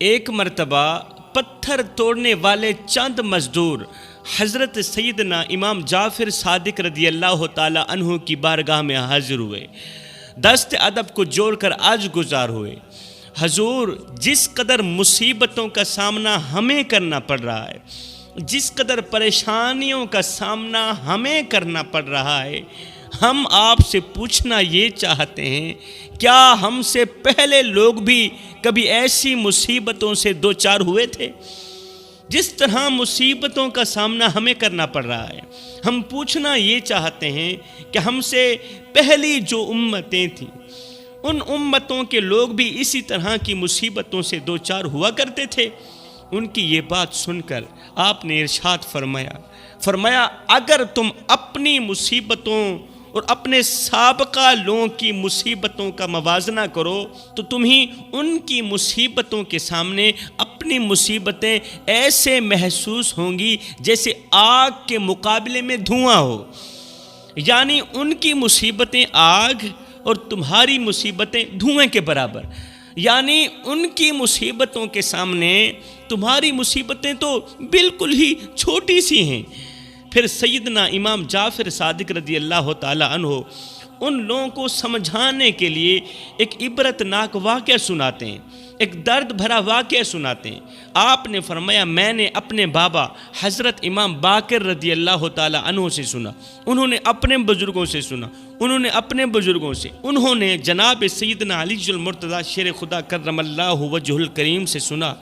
ایک مرتبہ پتھر توڑنے والے چند مزدور حضرت سیدنا امام جعفر صادق رضی اللہ تعالی عنہ کی بارگاہ میں حاضر ہوئے، دست ادب کو جوڑ کر آج گزار ہوئے۔ حضور، جس قدر مصیبتوں کا سامنا ہمیں کرنا پڑ رہا ہے، جس قدر پریشانیوں کا سامنا ہمیں کرنا پڑ رہا ہے، ہم آپ سے پوچھنا یہ چاہتے ہیں، کیا ہم سے پہلے لوگ بھی کبھی ایسی مصیبتوں سے دوچار ہوئے تھے؟ جس طرح مصیبتوں کا سامنا ہمیں کرنا پڑ رہا ہے، ہم پوچھنا یہ چاہتے ہیں کہ ہم سے پہلی جو امتیں تھیں، ان امتوں کے لوگ بھی اسی طرح کی مصیبتوں سے دوچار ہوا کرتے تھے؟ ان کی یہ بات سن کر آپ نے ارشاد فرمایا اگر تم اپنی مصیبتوں اور اپنے سابقہ لوگوں کی مصیبتوں کا موازنہ کرو تو تمہیں ان کی مصیبتوں کے سامنے اپنی مصیبتیں ایسے محسوس ہوں گی جیسے آگ کے مقابلے میں دھواں ہو، یعنی ان کی مصیبتیں آگ اور تمہاری مصیبتیں دھوئیں کے برابر، یعنی ان کی مصیبتوں کے سامنے تمہاری مصیبتیں تو بالکل ہی چھوٹی سی ہیں۔ پھر سیدنا امام جعفر صادق رضی اللہ تعالی عنہ ان لوگوں کو سمجھانے کے لیے ایک عبرتناک واقعہ سناتے ہیں، ایک درد بھرا واقعہ سناتے ہیں۔ آپ نے فرمایا میں نے اپنے بابا حضرت امام باقر رضی اللہ تعالی عنہ سے سنا، انہوں نے اپنے بزرگوں سے سنا، انہوں نے جناب سیدنا علی المرتضیٰ شیر خدا کرم اللہ وجہ الکریم سے سنا،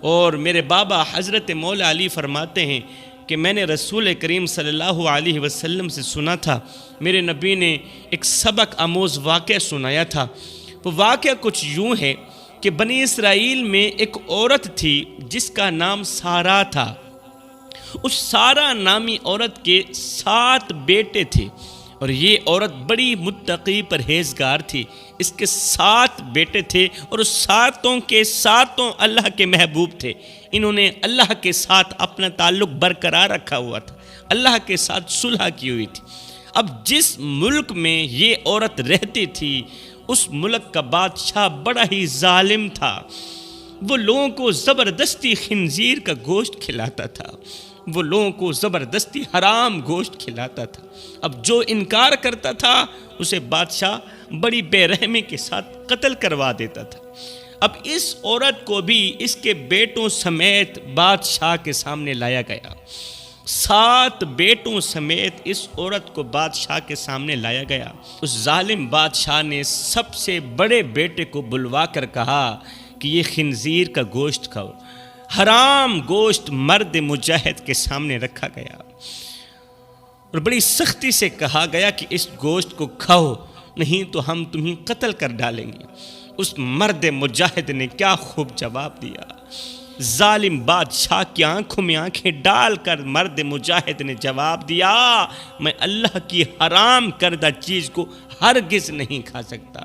اور میرے بابا حضرت مولا علی فرماتے ہیں کہ میں نے رسول کریم صلی اللہ علیہ وسلم سے سنا تھا، میرے نبی نے ایک سبق آموز واقعہ سنایا تھا۔ وہ واقعہ کچھ یوں ہے کہ بنی اسرائیل میں ایک عورت تھی جس کا نام سارا تھا۔ اس سارا نامی عورت کے 7 بیٹے تھے، اور یہ عورت بڑی متقی پرہیزگار تھی۔ اس کے 7 بیٹے تھے اور اس 7 کے 7 اللہ کے محبوب تھے۔ انہوں نے اللہ کے ساتھ اپنا تعلق برقرار رکھا ہوا تھا، اللہ کے ساتھ صلح کی ہوئی تھی۔ اب جس ملک میں یہ عورت رہتی تھی اس ملک کا بادشاہ بڑا ہی ظالم تھا، وہ لوگوں کو زبردستی خنزیر کا گوشت کھلاتا تھا، وہ لوگوں کو زبردستی حرام گوشت کھلاتا تھا۔ اب جو انکار کرتا تھا اسے بادشاہ بڑی بے رحمی کے ساتھ قتل کروا دیتا تھا۔ اب اس عورت کو بھی اس کے بیٹوں سمیت بادشاہ کے سامنے لایا گیا، 7 بیٹوں سمیت اس عورت کو بادشاہ کے سامنے لایا گیا۔ اس ظالم بادشاہ نے سب سے بڑے بیٹے کو بلوا کر کہا کہ یہ خنزیر کا گوشت کھاؤ۔ حرام گوشت مرد مجاہد کے سامنے رکھا گیا اور بڑی سختی سے کہا گیا کہ اس گوشت کو کھاؤ، نہیں تو ہم تمہیں قتل کر ڈالیں گے۔ اس مرد مجاہد نے کیا خوب جواب دیا، ظالم بادشاہ کی آنکھوں میں آنکھیں ڈال کر مرد مجاہد نے جواب دیا، میں اللہ کی حرام کردہ چیز کو ہرگز نہیں کھا سکتا۔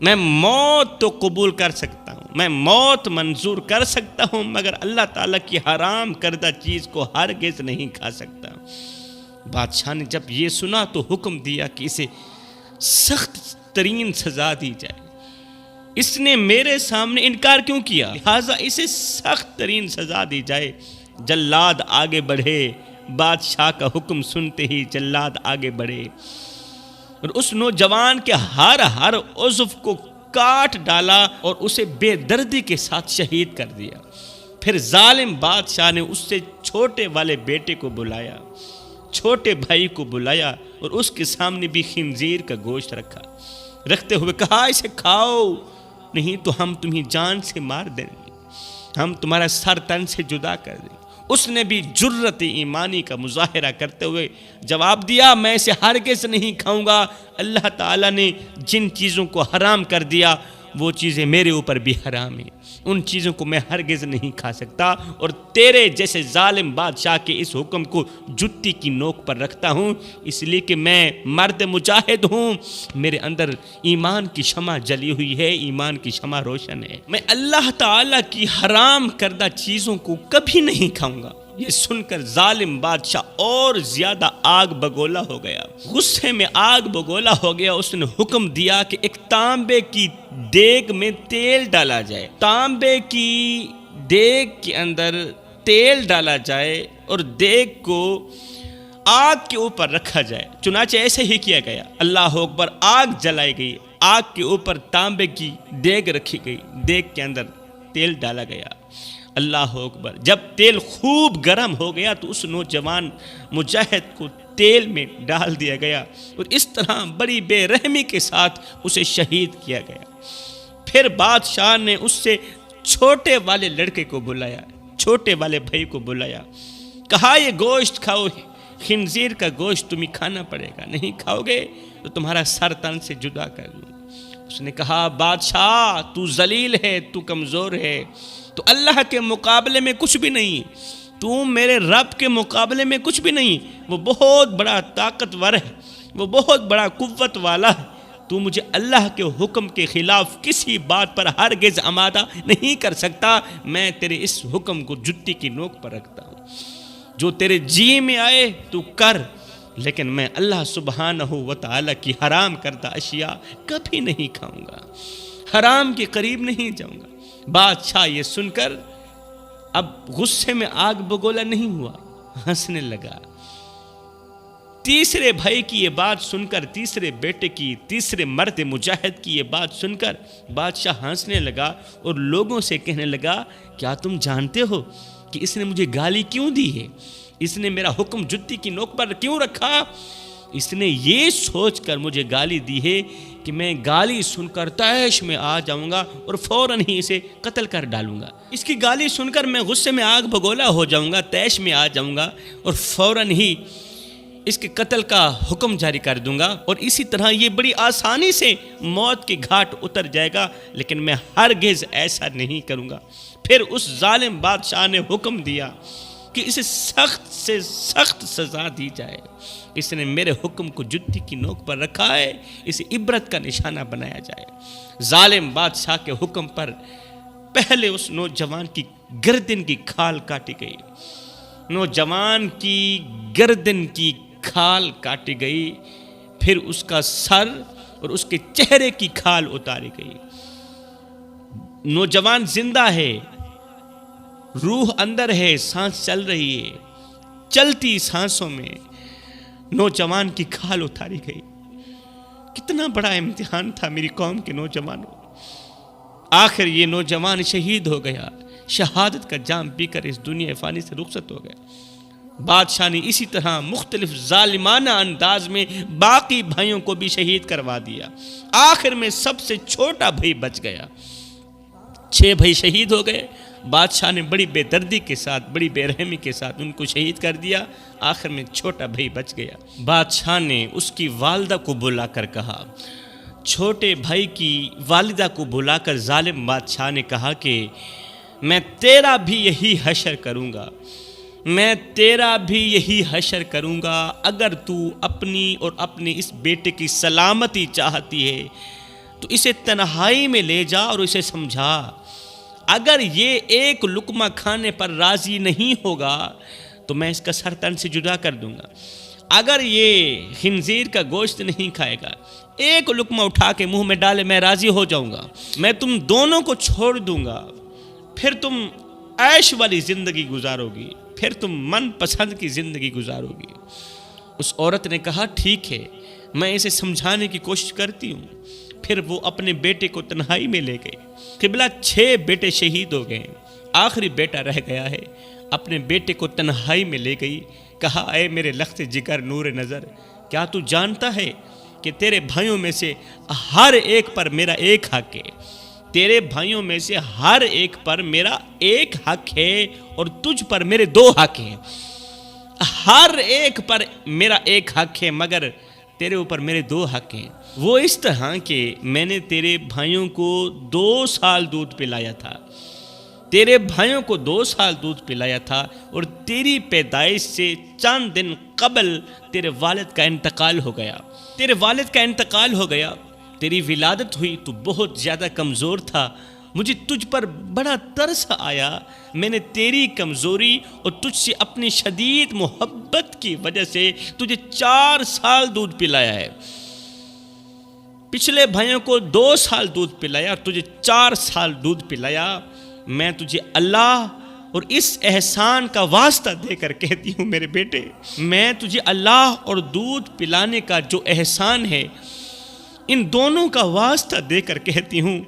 میں موت تو قبول کر سکتا ہوں، میں موت منظور کر سکتا ہوں، مگر اللہ تعالیٰ کی حرام کردہ چیز کو ہرگز نہیں کھا سکتا۔ بادشاہ نے جب یہ سنا تو حکم دیا کہ اسے سخت ترین سزا دی جائے۔ اس نے میرے سامنے انکار کیوں کیا، لہٰذا اسے سخت ترین سزا دی جائے۔ جلاد آگے بڑھے، بادشاہ کا حکم سنتے ہی جلاد آگے بڑھے اور اس نوجوان کے ہر عضو کو کاٹ ڈالا اور اسے بے دردی کے ساتھ شہید کر دیا۔ پھر ظالم بادشاہ نے اس سے چھوٹے والے بیٹے کو بلایا، چھوٹے بھائی کو بلایا اور اس کے سامنے بھی خنزیر کا گوشت رکھتے ہوئے کہا اسے کھاؤ، نہیں تو ہم تمہیں جان سے مار دیں گے، ہم تمہارا سر تن سے جدا کر دیں گے۔ اس نے بھی جرت ایمانی کا مظاہرہ کرتے ہوئے جواب دیا، میں اسے ہرگز نہیں کھاؤں گا، اللہ تعالیٰ نے جن چیزوں کو حرام کر دیا وہ چیزیں میرے اوپر بھی حرام ہیں، ان چیزوں کو میں ہرگز نہیں کھا سکتا، اور تیرے جیسے ظالم بادشاہ کے اس حکم کو جتی کی نوک پر رکھتا ہوں، اس لیے کہ میں مرد مجاہد ہوں، میرے اندر ایمان کی شمع جلی ہوئی ہے، ایمان کی شمع روشن ہے، میں اللہ تعالیٰ کی حرام کردہ چیزوں کو کبھی نہیں کھاؤں گا، یہ سن کر ظالم بادشاہ اور زیادہ آگ بگولا ہو گیا، غصے میں آگ بگولا ہو گیا۔ اس نے حکم دیا کہ ایک تانبے کی دیگ میں تیل ڈالا جائے، تانبے کی دیگ کے اندر تیل ڈالا جائے اور دیگ کو آگ کے اوپر رکھا جائے۔ چنانچہ ایسے ہی کیا گیا، اللہ اکبر، آگ جلائی گئی، آگ کے اوپر تانبے کی دیگ رکھی گئی، دیگ کے اندر تیل ڈالا گیا۔ اللہ اکبر، جب تیل خوب گرم ہو گیا تو اس نوجوان مجاہد کو تیل میں ڈال دیا گیا اور اس طرح بڑی بے رحمی کے ساتھ اسے شہید کیا گیا۔ پھر بادشاہ نے اس سے چھوٹے والے لڑکے کو بلایا، چھوٹے والے بھائی کو بلایا، کہا یہ گوشت کھاؤ، خنزیر کا گوشت تمہیں کھانا پڑے گا، نہیں کھاؤ گے تو تمہارا سر تن سے جدا کر دوں۔ اس نے کہا بادشاہ تو ذلیل ہے، تو کمزور ہے، تو اللہ کے مقابلے میں کچھ بھی نہیں، تو میرے رب کے مقابلے میں کچھ بھی نہیں، وہ بہت بڑا طاقتور ہے، وہ بہت بڑا قوت والا ہے، تو مجھے اللہ کے حکم کے خلاف کسی بات پر ہرگز آمادہ نہیں کر سکتا۔ میں تیرے اس حکم کو جتی کی نوک پر رکھتا ہوں، جو تیرے جی میں آئے تو کر، لیکن میں اللہ سبحانہ و تعالیٰ کی حرام کردہ اشیاء کبھی نہیں کھاؤں گا، حرام کے قریب نہیں جاؤں گا۔ بادشاہ یہ سن کر اب غصے میں آگ بگولا نہیں ہوا، ہنسنے لگا۔ تیسرے بھائی کی یہ بات سن کر، تیسرے بیٹے کی، تیسرے مرد مجاہد کی یہ بات سن کر بادشاہ ہنسنے لگا اور لوگوں سے کہنے لگا کیا تم جانتے ہو کہ اس نے مجھے گالی کیوں دی ہے؟ اس نے میرا حکم جتی کی نوک پر کیوں رکھا؟ اس نے یہ سوچ کر مجھے گالی دی ہے کہ میں گالی سن کر طیش میں آ جاؤں گا اور فوراً ہی اسے قتل کر ڈالوں گا۔ اس کی گالی سن کر میں غصے میں آگ بگولا ہو جاؤں گا، طیش میں آ جاؤں گا اور فوراً ہی اس کے قتل کا حکم جاری کر دوں گا، اور اسی طرح یہ بڑی آسانی سے موت کے گھاٹ اتر جائے گا، لیکن میں ہرگز ایسا نہیں کروں گا۔ پھر اس ظالم بادشاہ نے حکم دیا کہ اسے سخت سے سخت سزا دی جائے، اس نے میرے حکم کو جتی کی نوک پر رکھا ہے، اسے عبرت کا نشانہ بنایا جائے۔ ظالم بادشاہ کے حکم پر پہلے اس نوجوان کی گردن کی کھال کاٹی گئی، نوجوان کی گردن کی کھال کاٹی گئی، پھر اس کا سر اور اس کے چہرے کی کھال اتاری گئی۔ نوجوان زندہ ہے، روح اندر ہے، سانس چل رہی ہے، چلتی سانسوں میں نوجوان کی کھال اتاری گئی۔ کتنا بڑا امتحان تھا میری قوم کے نوجوانوں۔ آخر یہ نوجوان شہید ہو گیا، شہادت کا جام پی کر اس دنیا فانی سے رخصت ہو گیا۔ بادشاہ نے اسی طرح مختلف ظالمانہ انداز میں باقی بھائیوں کو بھی شہید کروا دیا۔ آخر میں سب سے چھوٹا بھائی بچ گیا، 6 بھائی شہید ہو گئے۔ بادشاہ نے بڑی بے دردی کے ساتھ، بڑی بے رحمی کے ساتھ ان کو شہید کر دیا، آخر میں چھوٹا بھائی بچ گیا۔ بادشاہ نے اس کی والدہ کو بلا کر کہا، چھوٹے بھائی کی والدہ کو بلا کر ظالم بادشاہ نے کہا کہ میں تیرا بھی یہی حشر کروں گا، میں تیرا بھی یہی حشر کروں گا، اگر تو اپنی اور اپنے اس بیٹے کی سلامتی چاہتی ہے تو اسے تنہائی میں لے جا اور اسے سمجھا، اگر یہ ایک لقمہ کھانے پر راضی نہیں ہوگا تو میں اس کا سر تن سے جدا کر دوں گا، اگر یہ خنزیر کا گوشت نہیں کھائے گا، ایک لقمہ اٹھا کے منہ میں ڈالے میں راضی ہو جاؤں گا، میں تم دونوں کو چھوڑ دوں گا، پھر تم عیش والی زندگی گزارو گی، پھر تم من پسند کی زندگی گزارو گی۔ اس عورت نے کہا ٹھیک ہے، میں اسے سمجھانے کی کوشش کرتی ہوں۔ پھر وہ اپنے بیٹے کو تنہائی میں لے گئی۔ قبلہ 6 بیٹے شہید ہو گئے، آخری بیٹا رہ گیا ہے، اپنے بیٹے کو تنہائی میں لے گئی، کہا اے میرے لخت جگر نور نظر، کیا تو جانتا ہے کہ تیرے بھائیوں میں سے ہر ایک پر میرا ایک حق ہے، تیرے بھائیوں میں سے ہر ایک پر میرا ایک حق ہے اور تجھ پر میرے 2 حق ہیں، ہر ایک پر میرا ایک حق ہے مگر تیرے اوپر میرے 2 حق ہیں۔ وہ اس طرح کہ میں نے تیرے بھائیوں کو 2 سال دودھ پلایا تھا، تیرے بھائیوں کو 2 سال دودھ پلایا تھا، اور تیری پیدائش سے چند دن قبل تیرے والد کا انتقال ہو گیا، تیرے والد کا انتقال ہو گیا، تیری ولادت ہوئی تو بہت زیادہ کمزور تھا مجھے تجھ پر بڑا ترس آیا، میں نے تیری کمزوری اور تجھ سے اپنی شدید محبت کی وجہ سے تجھے 4 سال دودھ پلایا ہے۔ پچھلے بھائیوں کو 2 سال دودھ پلایا اور تجھے 4 سال دودھ پلایا۔ میں تجھے اللہ اور اس احسان کا واسطہ دے کر کہتی ہوں میرے بیٹے، میں تجھے اللہ اور دودھ پلانے کا جو احسان ہے، ان دونوں کا واسطہ دے کر کہتی ہوں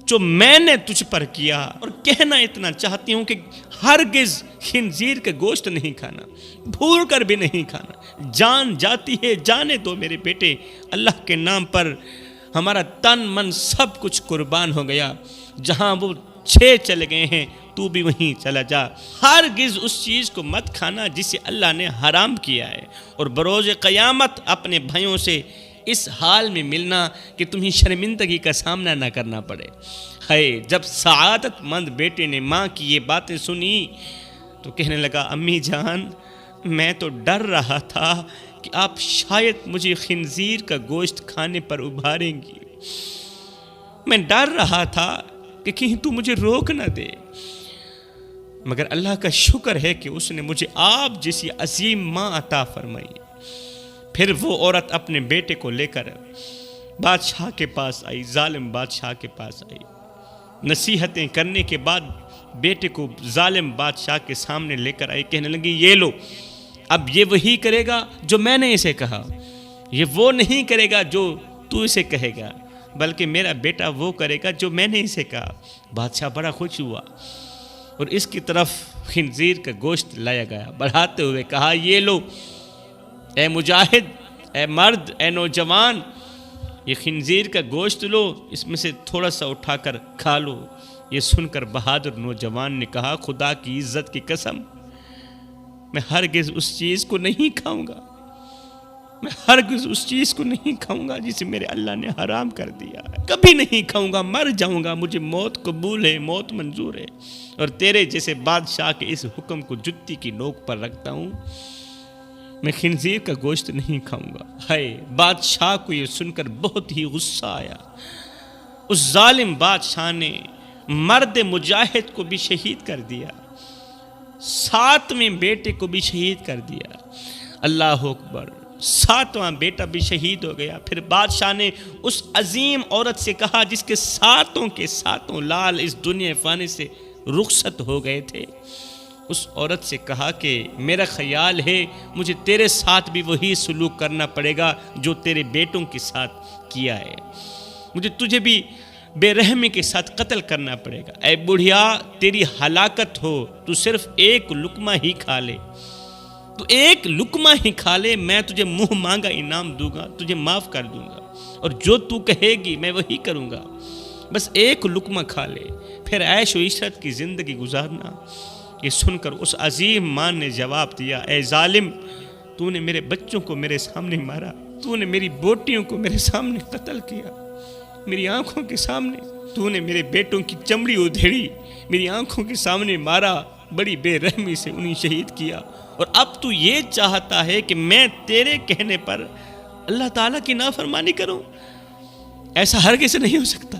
جو میں نے تجھ پر کیا، اور کہنا اتنا چاہتی ہوں کہ ہرگز خنزیر کا گوشت نہیں کھانا، بھول کر بھی نہیں کھانا۔ جان جاتی ہے جانے دو میرے بیٹے، اللہ کے نام پر ہمارا تن من سب کچھ قربان ہو گیا، جہاں وہ 6 چلے گئے ہیں تو بھی وہیں چلا جا۔ ہرگز اس چیز کو مت کھانا جسے اللہ نے حرام کیا ہے، اور بروز قیامت اپنے بھائیوں سے اس حال میں ملنا کہ تمہیں شرمندگی کا سامنا نہ کرنا پڑے۔ ہے جب سعادت مند بیٹے نے ماں کی یہ باتیں سنی تو کہنے لگا، امی جان میں تو ڈر رہا تھا کہ آپ شاید مجھے خنزیر کا گوشت کھانے پر ابھاریں گی، میں ڈر رہا تھا کہ کہیں تو مجھے روک نہ دے، مگر اللہ کا شکر ہے کہ اس نے مجھے آپ جیسی عظیم ماں عطا فرمائی۔ پھر وہ عورت اپنے بیٹے کو لے کر بادشاہ کے پاس آئی، ظالم بادشاہ کے پاس آئی۔ نصیحتیں کرنے کے بعد بیٹے کو ظالم بادشاہ کے سامنے لے کر آئی، کہنے لگی یہ لو، اب یہ وہی کرے گا جو میں نے اسے کہا، یہ وہ نہیں کرے گا جو تو اسے کہے گا، بلکہ میرا بیٹا وہ کرے گا جو میں نے اسے کہا۔ بادشاہ بڑا خوش ہوا اور اس کی طرف خنزیر کا گوشت لایا گیا، بڑھاتے ہوئے کہا، یہ لو اے مجاہد، اے مرد، اے نوجوان، یہ خنزیر کا گوشت لو، اس میں سے تھوڑا سا اٹھا کر کھا لو۔ یہ سن کر بہادر نوجوان نے کہا، خدا کی عزت کی قسم، میں ہرگز اس چیز کو نہیں کھاؤں گا، میں ہرگز اس چیز کو نہیں کھاؤں گا جسے میرے اللہ نے حرام کر دیا ہے، کبھی نہیں کھاؤں گا، مر جاؤں گا، مجھے موت قبول ہے، موت منظور ہے، اور تیرے جیسے بادشاہ کے اس حکم کو جتی کی نوک پر رکھتا ہوں، میں خنزیر کا گوشت نہیں کھاؤں گا۔ ہائے، بادشاہ کو یہ سن کر بہت ہی غصہ آیا۔ اس ظالم بادشاہ نے مرد مجاہد کو بھی شہید کر دیا، 7ویں بیٹے کو بھی شہید کر دیا۔ اللہ اکبر، 7واں بیٹا بھی شہید ہو گیا۔ پھر بادشاہ نے اس عظیم عورت سے کہا جس کے 7 کے 7 لال اس دنیا فانی سے رخصت ہو گئے تھے، اس عورت سے کہا کہ میرا خیال ہے مجھے تیرے ساتھ بھی وہی سلوک کرنا پڑے گا جو تیرے بیٹوں کے ساتھ کیا ہے، مجھے تجھے بھی بے رحمی کے ساتھ قتل کرنا پڑے گا۔ اے بڑھیا، تیری ہلاکت ہو، تو صرف 1 لقمہ ہی کھا لے، تو 1 لقمہ ہی کھا لے، میں تجھے منہ مانگا انعام دوں گا، تجھے معاف کر دوں گا، اور جو تو کہے گی میں وہی کروں گا، بس 1 لقمہ کھا لے، پھر عیش و عشرت کی زندگی گزارنا۔ یہ سن کر اس عظیم ماں نے جواب دیا، اے ظالم، تو نے میرے بچوں کو میرے سامنے مارا، تو نے میری بیٹیوں کو میرے سامنے قتل کیا، میری آنکھوں کے سامنے تو نے میرے بیٹوں کی چمڑی ادھیڑی، میری آنکھوں کے سامنے مارا، بڑی بے رحمی سے انہیں شہید کیا، اور اب تو یہ چاہتا ہے کہ میں تیرے کہنے پر اللہ تعالیٰ کی نافرمانی کروں؟ ایسا ہرگز نہیں ہو سکتا،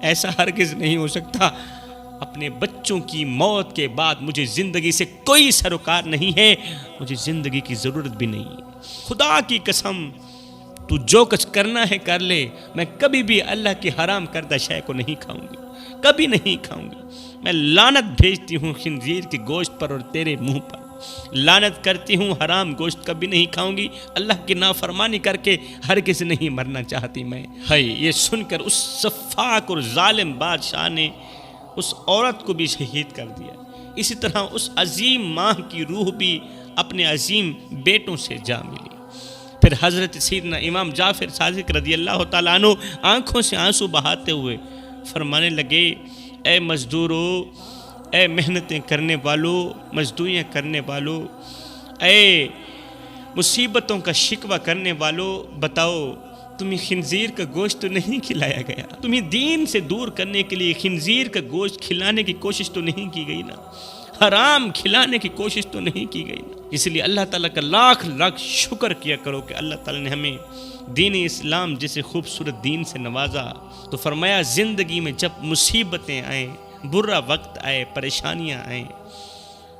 ایسا ہرگز نہیں ہو سکتا۔ اپنے بچوں کی موت کے بعد مجھے زندگی سے کوئی سروکار نہیں ہے، مجھے زندگی کی ضرورت بھی نہیں ہے۔ خدا کی قسم، تو جو کچھ کرنا ہے کر لے، میں کبھی بھی اللہ کی حرام کردہ شے کو نہیں کھاؤں گی، کبھی نہیں کھاؤں گی۔ میں لعنت بھیجتی ہوں خنزیر کے گوشت پر اور تیرے منہ پر، لعنت کرتی ہوں، حرام گوشت کبھی نہیں کھاؤں گی، اللہ کی نافرمانی کر کے ہرگز نہیں مرنا چاہتی میں۔ ہے، یہ سن کر اس سفاک اور ظالم بادشاہ نے اس عورت کو بھی شہید کر دیا۔ اسی طرح اس عظیم ماں کی روح بھی اپنے عظیم بیٹوں سے جا ملی۔ پھر حضرت سیدنا امام جعفر صادق رضی اللہ تعالیٰ عنہ آنکھوں سے آنسو بہاتے ہوئے فرمانے لگے، اے مزدورو، اے محنتیں کرنے والو، مزدوریاں کرنے والو، اے مصیبتوں کا شکوہ کرنے والو، بتاؤ تمہیں خنزیر کا گوشت تو نہیں کھلایا گیا؟ تمہیں دین سے دور کرنے کے لیے خنزیر کا گوشت کھلانے کی کوشش تو نہیں کی گئی نا؟ حرام کھلانے کی کوشش تو نہیں کی گئی نا. اس لیے اللہ تعالیٰ کا لاکھ لاکھ شکر کیا کرو کہ اللہ تعالیٰ نے ہمیں دین اسلام جیسے خوبصورت دین سے نوازا. تو فرمایا زندگی میں جب مصیبتیں آئیں، برا وقت آئے، پریشانیاں آئیں،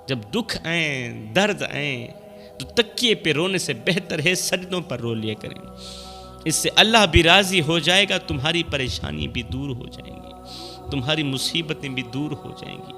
جب دکھ آئیں، درد آئیں، تو تکیے پہ رونے سے بہتر ہے سجدوں پر رو لیا کریں. اس سے اللہ بھی راضی ہو جائے گا، تمہاری پریشانی بھی دور ہو جائیں گی، تمہاری مصیبتیں بھی دور ہو جائیں گی.